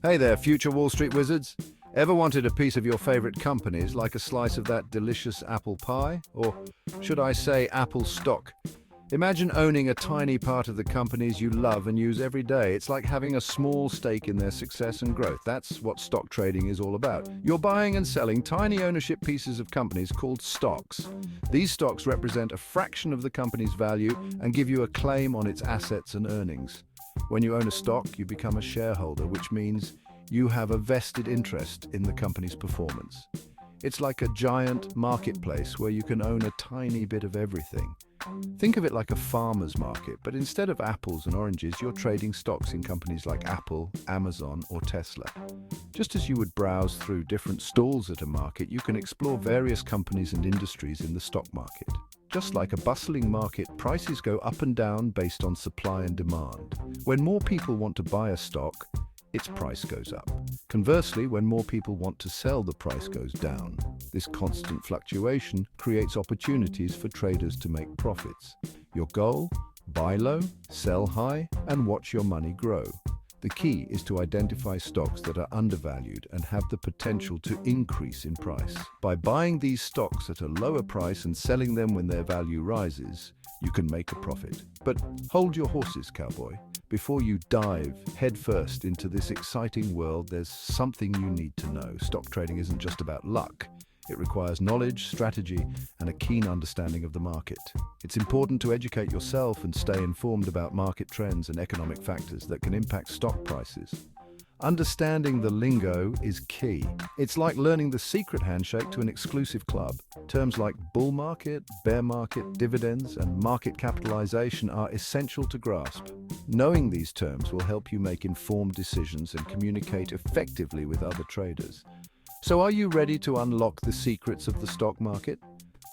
Hey there, future Wall Street wizards. Ever wanted a piece of your favorite companies, like a slice of that delicious apple pie? Or should I say apple stock? Imagine owning a tiny part of the companies you love and use every day. It's like having a small stake in their success and growth. That's what stock trading is all about. You're buying and selling tiny ownership pieces of companies called stocks. These stocks represent a fraction of the company's value and give you a claim on its assets and earnings. When you own a stock, you become a shareholder, which means you have a vested interest in the company's performance. It's like a giant marketplace where you can own a tiny bit of everything. Think of it like a farmer's market, but instead of apples and oranges, you're trading stocks in companies like Apple, Amazon, or Tesla. Just as you would browse through different stalls at a market, you can explore various companies and industries in the stock market. Just like a bustling market, prices go up and down based on supply and demand. When more people want to buy a stock, its price goes up. Conversely, when more people want to sell, the price goes down. This constant fluctuation creates opportunities for traders to make profits. Your goal? Buy low, sell high, and watch your money grow. The key is to identify stocks that are undervalued and have the potential to increase in price. By buying these stocks at a lower price and selling them when their value rises, you can make a profit. But hold your horses, cowboy. Before you dive headfirst into this exciting world, there's something you need to know. Stock trading isn't just about luck. It requires knowledge, strategy, and a keen understanding of the market. It's important to educate yourself and stay informed about market trends and economic factors that can impact stock prices. Understanding the lingo is key. It's like learning the secret handshake to an exclusive club. Terms like bull market, bear market, dividends, and market capitalization are essential to grasp. Knowing these terms will help you make informed decisions and communicate effectively with other traders. So are you ready to unlock the secrets of the stock market?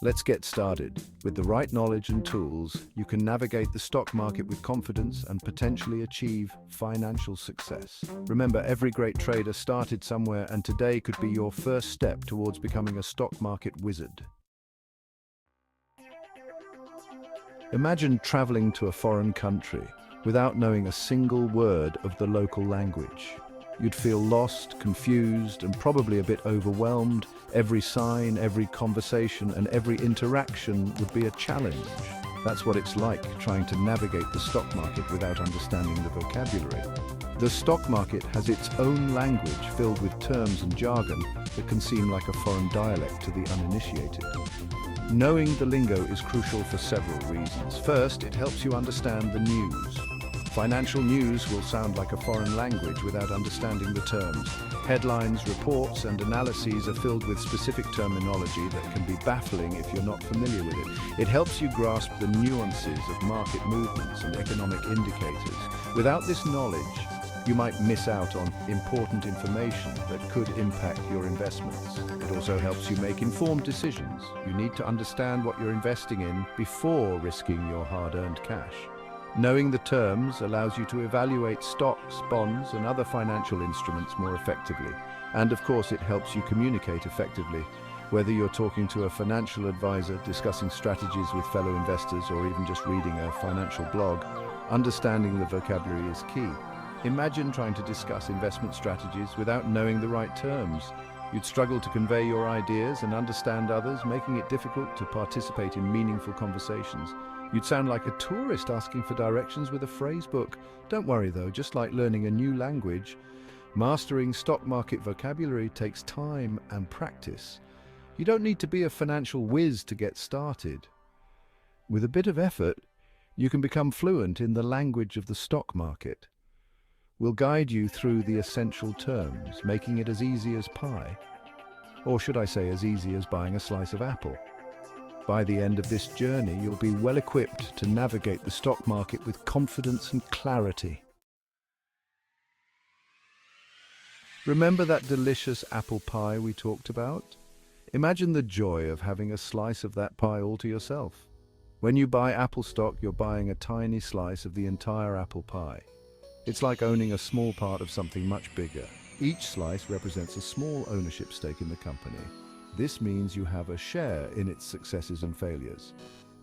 Let's get started. With the right knowledge and tools, you can navigate the stock market with confidence and potentially achieve financial success. Remember, every great trader started somewhere, and today could be your first step towards becoming a stock market wizard. Imagine traveling to a foreign country without knowing a single word of the local language. You'd feel lost, confused, and probably a bit overwhelmed. Every sign, every conversation, and every interaction would be a challenge. That's what it's like trying to navigate the stock market without understanding the vocabulary. The stock market has its own language filled with terms and jargon that can seem like a foreign dialect to the uninitiated. Knowing the lingo is crucial for several reasons. First, it helps you understand the news. Financial news will sound like a foreign language without understanding the terms. Headlines, reports, and analyses are filled with specific terminology that can be baffling if you're not familiar with it. It helps you grasp the nuances of market movements and economic indicators. Without this knowledge, you might miss out on important information that could impact your investments. It also helps you make informed decisions. You need to understand what you're investing in before risking your hard-earned cash. Knowing the terms allows you to evaluate stocks, bonds, and other financial instruments more effectively. And of course, it helps you communicate effectively. Whether you're talking to a financial advisor, discussing strategies with fellow investors, or even just reading a financial blog, understanding the vocabulary is key. Imagine trying to discuss investment strategies without knowing the right terms. You'd struggle to convey your ideas and understand others, making it difficult to participate in meaningful conversations. You'd sound like a tourist asking for directions with a phrase book. Don't worry though, just like learning a new language, mastering stock market vocabulary takes time and practice. You don't need to be a financial whiz to get started. With a bit of effort, you can become fluent in the language of the stock market. We'll guide you through the essential terms, making it as easy as pie. Or should I say as easy as buying a slice of apple. By the end of this journey, you'll be well equipped to navigate the stock market with confidence and clarity. Remember that delicious apple pie we talked about? Imagine the joy of having a slice of that pie all to yourself. When you buy Apple stock, you're buying a tiny slice of the entire apple pie. It's like owning a small part of something much bigger. Each slice represents a small ownership stake in the company. This means you have a share in its successes and failures.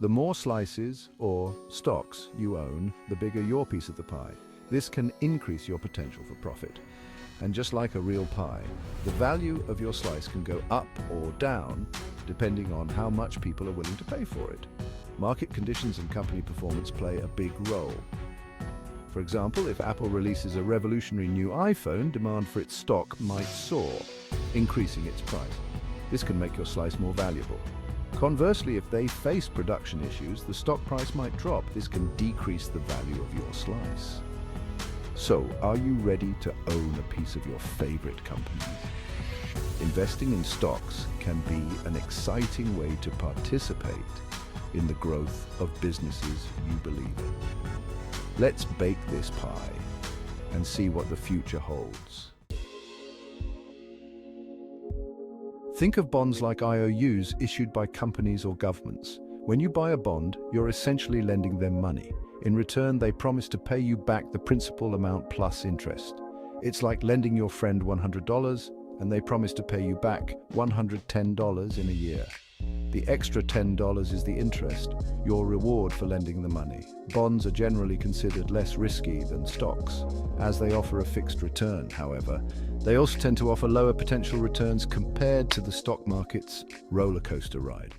The more slices, or stocks, you own, the bigger your piece of the pie. This can increase your potential for profit. And just like a real pie, the value of your slice can go up or down depending on how much people are willing to pay for it. Market conditions and company performance play a big role. For example, if Apple releases a revolutionary new iPhone, demand for its stock might soar, increasing its price. This can make your slice more valuable. Conversely, if they face production issues, the stock price might drop. This can decrease the value of your slice. So, are you ready to own a piece of your favorite companies? Investing in stocks can be an exciting way to participate in the growth of businesses you believe in. Let's bake this pie and see what the future holds. Think of bonds like IOUs issued by companies or governments. When you buy a bond, you're essentially lending them money. In return, they promise to pay you back the principal amount plus interest. It's like lending your friend $100 and they promise to pay you back $110 in a year. The extra $10 is the interest, your reward for lending the money. Bonds are generally considered less risky than stocks, as they offer a fixed return. However, they also tend to offer lower potential returns compared to the stock market's roller coaster ride.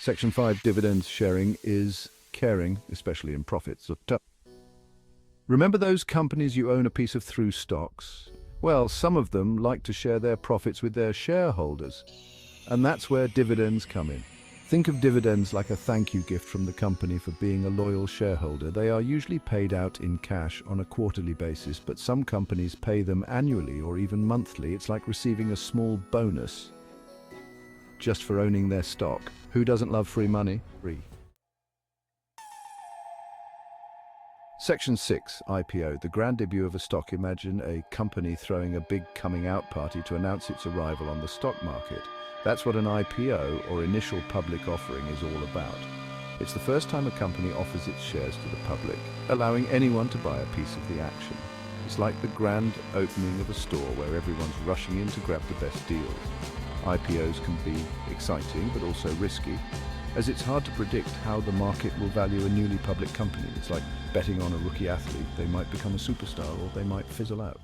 Section 5, dividends sharing is caring, especially in profits. Remember those companies you own a piece of through stocks? Well, some of them like to share their profits with their shareholders, and that's where dividends come in. Think of dividends like a thank you gift from the company for being a loyal shareholder. They are usually paid out in cash on a quarterly basis, but some companies pay them annually or even monthly. It's like receiving a small bonus just for owning their stock. Who doesn't love free money? Section 6, IPO, the grand debut of a stock. Imagine a company throwing a big coming out party to announce its arrival on the stock market. That's what an IPO, or initial public offering, is all about. It's the first time a company offers its shares to the public, allowing anyone to buy a piece of the action. It's like the grand opening of a store where everyone's rushing in to grab the best deals. IPOs can be exciting but also risky, as it's hard to predict how the market will value a newly public company. It's like betting on a rookie athlete. They might become a superstar or they might fizzle out.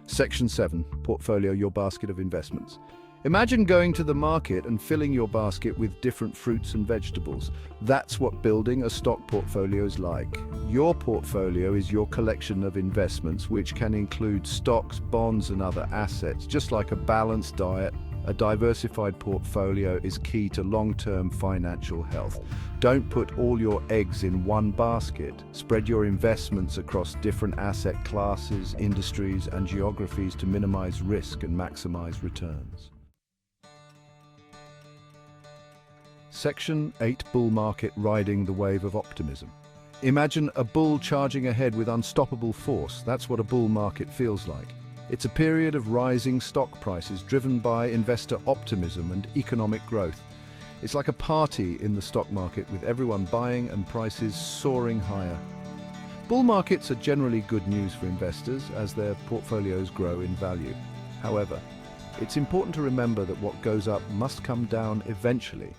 Section 7, portfolio, your basket of investments. Imagine going to the market and filling your basket with different fruits and vegetables. That's what building a stock portfolio is like. Your portfolio is your collection of investments, which can include stocks, bonds, and other assets. Just like a balanced diet, a diversified portfolio is key to long-term financial health. Don't put all your eggs in one basket. Spread your investments across different asset classes, industries, and geographies to minimize risk and maximize returns. Section 8, bull market, riding the wave of optimism. Imagine a bull charging ahead with unstoppable force. That's what a bull market feels like. It's a period of rising stock prices driven by investor optimism and economic growth. It's like a party in the stock market with everyone buying and prices soaring higher. Bull markets are generally good news for investors as their portfolios grow in value. However, it's important to remember that what goes up must come down eventually.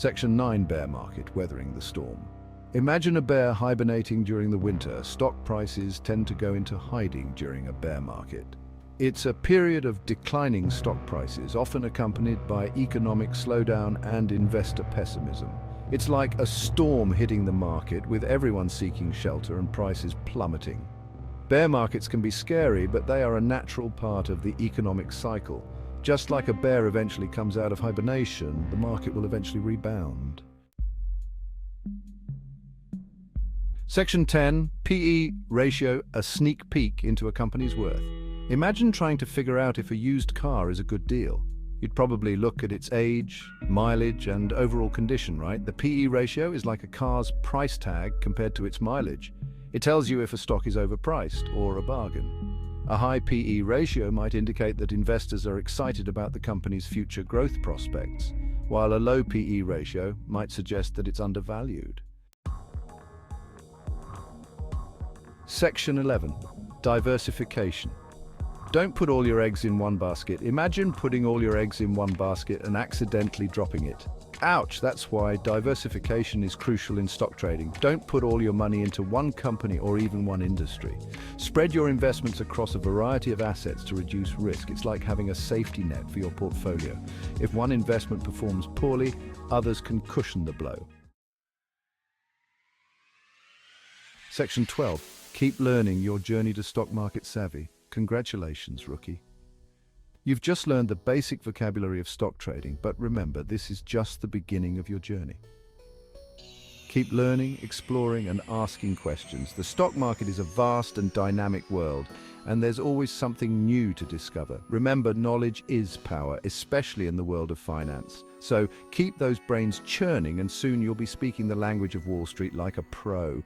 Section 9, bear market, weathering the storm. Imagine a bear hibernating during the winter. Stock prices tend to go into hiding during a bear market. It's a period of declining stock prices, often accompanied by economic slowdown and investor pessimism. It's like a storm hitting the market, with everyone seeking shelter and prices plummeting. Bear markets can be scary, but they are a natural part of the economic cycle. Just like a bear eventually comes out of hibernation, the market will eventually rebound. Section 10, PE ratio, a sneak peek into a company's worth. Imagine trying to figure out if a used car is a good deal. You'd probably look at its age, mileage, and overall condition, right? The PE ratio is like a car's price tag compared to its mileage. It tells you if a stock is overpriced or a bargain. A high PE ratio might indicate that investors are excited about the company's future growth prospects, while a low PE ratio might suggest that it's undervalued. Section 11, diversification. Don't put all your eggs in one basket. Imagine putting all your eggs in one basket and accidentally dropping it. Ouch, that's why diversification is crucial in stock trading. Don't put all your money into one company or even one industry. Spread your investments across a variety of assets to reduce risk. It's like having a safety net for your portfolio. If one investment performs poorly, others can cushion the blow. Section 12. Keep learning your journey to stock market savvy. Congratulations, rookie. You've just learned the basic vocabulary of stock trading, but remember, this is just the beginning of your journey. Keep learning, exploring, and asking questions. The stock market is a vast and dynamic world, and there's always something new to discover. Remember, knowledge is power, especially in the world of finance. So keep those brains churning, and soon you'll be speaking the language of Wall Street like a pro.